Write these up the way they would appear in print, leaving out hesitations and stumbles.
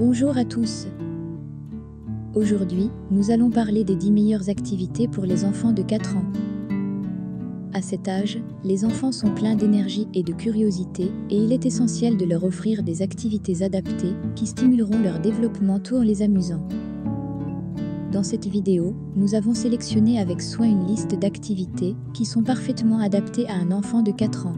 Bonjour à tous. Aujourd'hui, nous allons parler des 10 meilleures activités pour les enfants de 4 ans. À cet âge, les enfants sont pleins d'énergie et de curiosité et il est essentiel de leur offrir des activités adaptées qui stimuleront leur développement tout en les amusant. Dans cette vidéo, nous avons sélectionné avec soin une liste d'activités qui sont parfaitement adaptées à un enfant de 4 ans.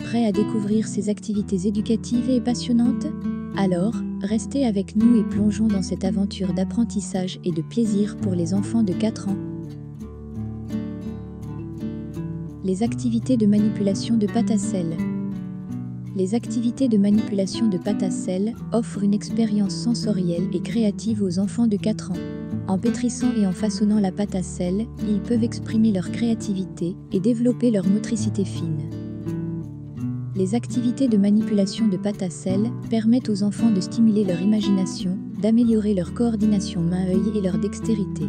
Prêt à découvrir ces activités éducatives et passionnantes ? Alors, restez avec nous et plongeons dans cette aventure d'apprentissage et de plaisir pour les enfants de 4 ans. Les activités de manipulation de pâte à sel. Les activités de manipulation de pâte à sel offrent une expérience sensorielle et créative aux enfants de 4 ans. En pétrissant et en façonnant la pâte à sel, ils peuvent exprimer leur créativité et développer leur motricité fine. Les activités de manipulation de pâte à sel permettent aux enfants de stimuler leur imagination, d'améliorer leur coordination main-œil et leur dextérité.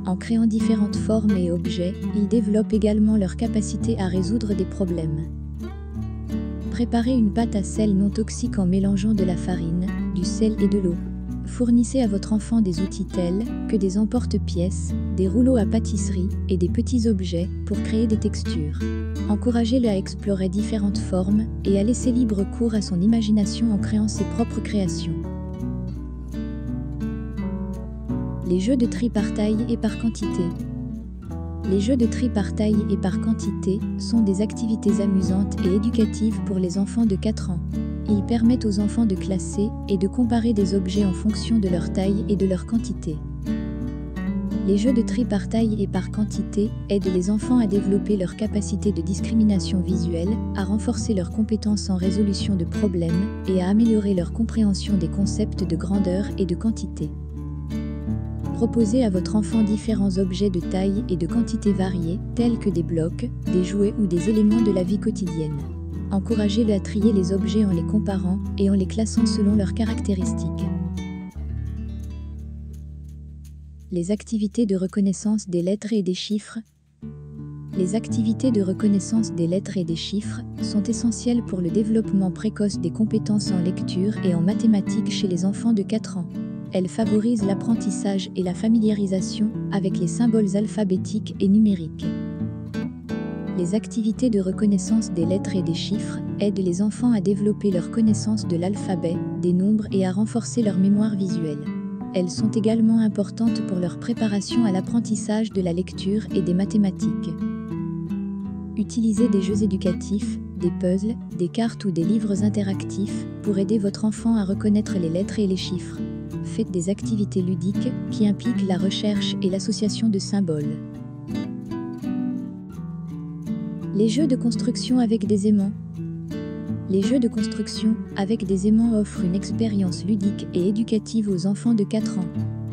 En créant différentes formes et objets, ils développent également leur capacité à résoudre des problèmes. Préparez une pâte à sel non toxique en mélangeant de la farine, du sel et de l'eau. Fournissez à votre enfant des outils tels que des emporte-pièces, des rouleaux à pâtisserie et des petits objets pour créer des textures. Encouragez-le à explorer différentes formes et à laisser libre cours à son imagination en créant ses propres créations. Les jeux de tri par taille et par quantité. Les jeux de tri par taille et par quantité sont des activités amusantes et éducatives pour les enfants de 4 ans. Ils permettent aux enfants de classer et de comparer des objets en fonction de leur taille et de leur quantité. Les jeux de tri par taille et par quantité aident les enfants à développer leur capacité de discrimination visuelle, à renforcer leurs compétences en résolution de problèmes et à améliorer leur compréhension des concepts de grandeur et de quantité. Proposez à votre enfant différents objets de taille et de quantité variées, tels que des blocs, des jouets ou des éléments de la vie quotidienne. Encouragez-le à trier les objets en les comparant et en les classant selon leurs caractéristiques. Les activités de reconnaissance des lettres et des chiffres. Les activités de reconnaissance des lettres et des chiffres sont essentielles pour le développement précoce des compétences en lecture et en mathématiques chez les enfants de 4 ans. Elles favorisent l'apprentissage et la familiarisation avec les symboles alphabétiques et numériques. Les activités de reconnaissance des lettres et des chiffres aident les enfants à développer leur connaissance de l'alphabet, des nombres et à renforcer leur mémoire visuelle. Elles sont également importantes pour leur préparation à l'apprentissage de la lecture et des mathématiques. Utilisez des jeux éducatifs, des puzzles, des cartes ou des livres interactifs pour aider votre enfant à reconnaître les lettres et les chiffres. Faites des activités ludiques qui impliquent la recherche et l'association de symboles. Les jeux de construction avec des aimants. Les jeux de construction avec des aimants offrent une expérience ludique et éducative aux enfants de 4 ans.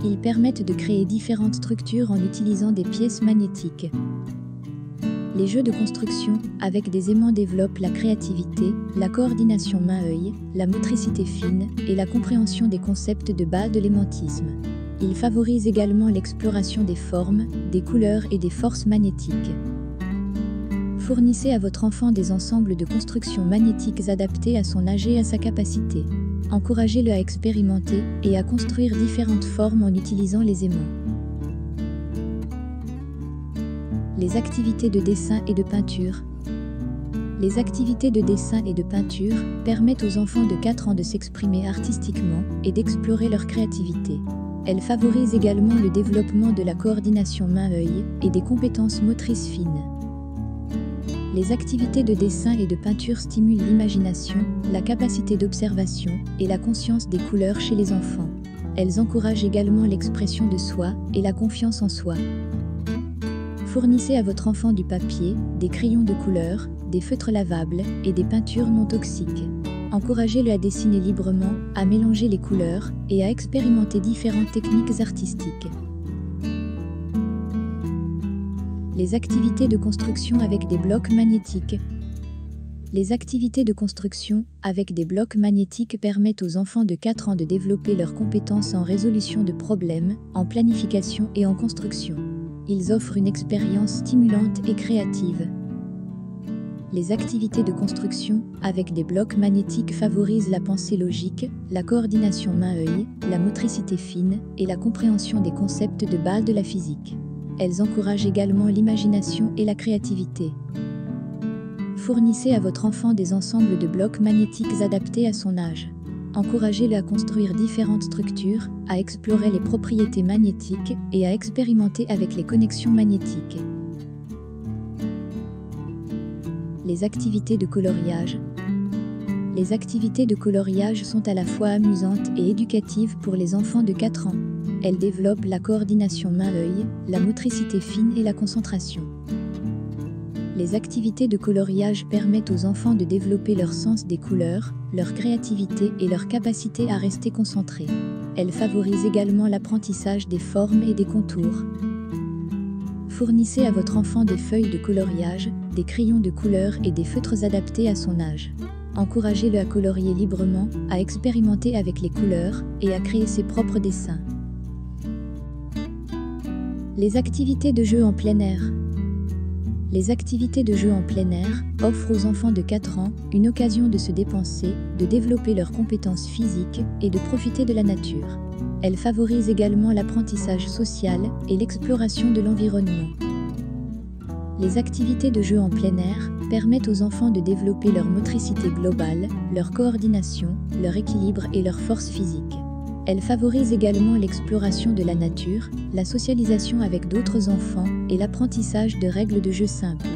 Ils permettent de créer différentes structures en utilisant des pièces magnétiques. Les jeux de construction avec des aimants développent la créativité, la coordination main-œil, la motricité fine et la compréhension des concepts de base de l'aimantisme. Ils favorisent également l'exploration des formes, des couleurs et des forces magnétiques. Fournissez à votre enfant des ensembles de constructions magnétiques adaptés à son âge et à sa capacité. Encouragez-le à expérimenter et à construire différentes formes en utilisant les aimants. Les activités de dessin et de peinture. Les activités de dessin et de peinture permettent aux enfants de 4 ans de s'exprimer artistiquement et d'explorer leur créativité. Elles favorisent également le développement de la coordination main-œil et des compétences motrices fines. Les activités de dessin et de peinture stimulent l'imagination, la capacité d'observation et la conscience des couleurs chez les enfants. Elles encouragent également l'expression de soi et la confiance en soi. Fournissez à votre enfant du papier, des crayons de couleur, des feutres lavables et des peintures non toxiques. Encouragez-le à dessiner librement, à mélanger les couleurs et à expérimenter différentes techniques artistiques. Les activités de construction avec des blocs magnétiques. Les activités de construction avec des blocs magnétiques permettent aux enfants de 4 ans de développer leurs compétences en résolution de problèmes, en planification et en construction. Ils offrent une expérience stimulante et créative. Les activités de construction, avec des blocs magnétiques favorisent la pensée logique, la coordination main-œil, la motricité fine et la compréhension des concepts de base de la physique. Elles encouragent également l'imagination et la créativité. Fournissez à votre enfant des ensembles de blocs magnétiques adaptés à son âge. Encouragez-le à construire différentes structures, à explorer les propriétés magnétiques et à expérimenter avec les connexions magnétiques. Les activités de coloriage. Les activités de coloriage sont à la fois amusantes et éducatives pour les enfants de 4 ans. Elles développent la coordination main-œil, la motricité fine et la concentration. Les activités de coloriage permettent aux enfants de développer leur sens des couleurs, leur créativité et leur capacité à rester concentrés. Elles favorisent également l'apprentissage des formes et des contours. Fournissez à votre enfant des feuilles de coloriage, des crayons de couleur et des feutres adaptés à son âge. Encouragez-le à colorier librement, à expérimenter avec les couleurs et à créer ses propres dessins. Les activités de jeu en plein air. Les activités de jeu en plein air offrent aux enfants de 4 ans une occasion de se dépenser, de développer leurs compétences physiques et de profiter de la nature. Elles favorisent également l'apprentissage social et l'exploration de l'environnement. Les activités de jeu en plein air permettent aux enfants de développer leur motricité globale, leur coordination, leur équilibre et leur force physique. Elles favorisent également l'exploration de la nature, la socialisation avec d'autres enfants et l'apprentissage de règles de jeu simples.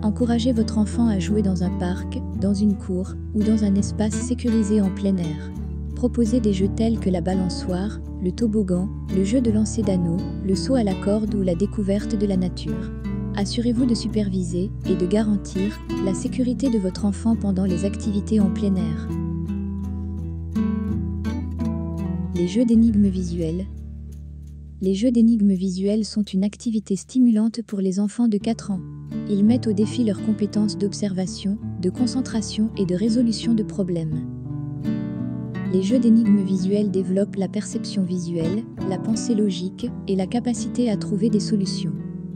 Encouragez votre enfant à jouer dans un parc, dans une cour ou dans un espace sécurisé en plein air. Proposez des jeux tels que la balançoire, le toboggan, le jeu de lancer d'anneaux, le saut à la corde ou la découverte de la nature. Assurez-vous de superviser et de garantir la sécurité de votre enfant pendant les activités en plein air. Les jeux d'énigmes visuelles. Les jeux d'énigmes visuelles sont une activité stimulante pour les enfants de 4 ans. Ils mettent au défi leurs compétences d'observation, de concentration et de résolution de problèmes. Les jeux d'énigmes visuelles développent la perception visuelle, la pensée logique et la capacité à trouver des solutions.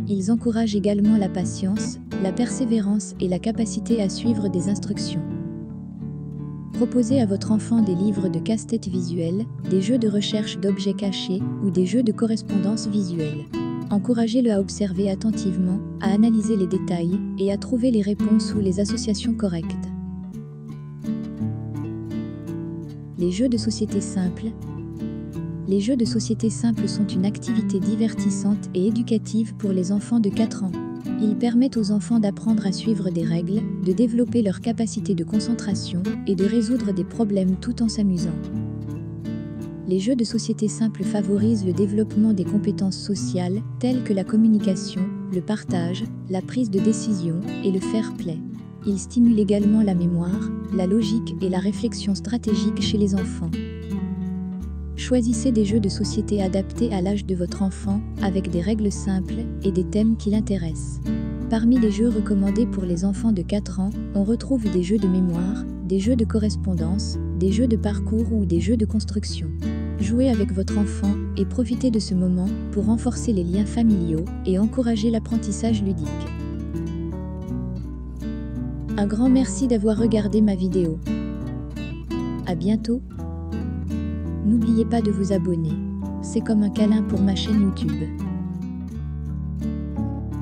Ils encouragent également la patience, la persévérance et la capacité à suivre des instructions. Proposez à votre enfant des livres de casse-tête visuels, des jeux de recherche d'objets cachés ou des jeux de correspondance visuelle. Encouragez-le à observer attentivement, à analyser les détails et à trouver les réponses ou les associations correctes. Les jeux de société simples. Les jeux de société simples sont une activité divertissante et éducative pour les enfants de 4 ans. Ils permettent aux enfants d'apprendre à suivre des règles, de développer leur capacité de concentration et de résoudre des problèmes tout en s'amusant. Les jeux de société simples favorisent le développement des compétences sociales telles que la communication, le partage, la prise de décision et le fair play. Ils stimulent également la mémoire, la logique et la réflexion stratégique chez les enfants. Choisissez des jeux de société adaptés à l'âge de votre enfant, avec des règles simples et des thèmes qui l'intéressent. Parmi les jeux recommandés pour les enfants de 4 ans, on retrouve des jeux de mémoire, des jeux de correspondance, des jeux de parcours ou des jeux de construction. Jouez avec votre enfant et profitez de ce moment pour renforcer les liens familiaux et encourager l'apprentissage ludique. Un grand merci d'avoir regardé ma vidéo. À bientôt. N'oubliez pas de vous abonner. C'est comme un câlin pour ma chaîne YouTube.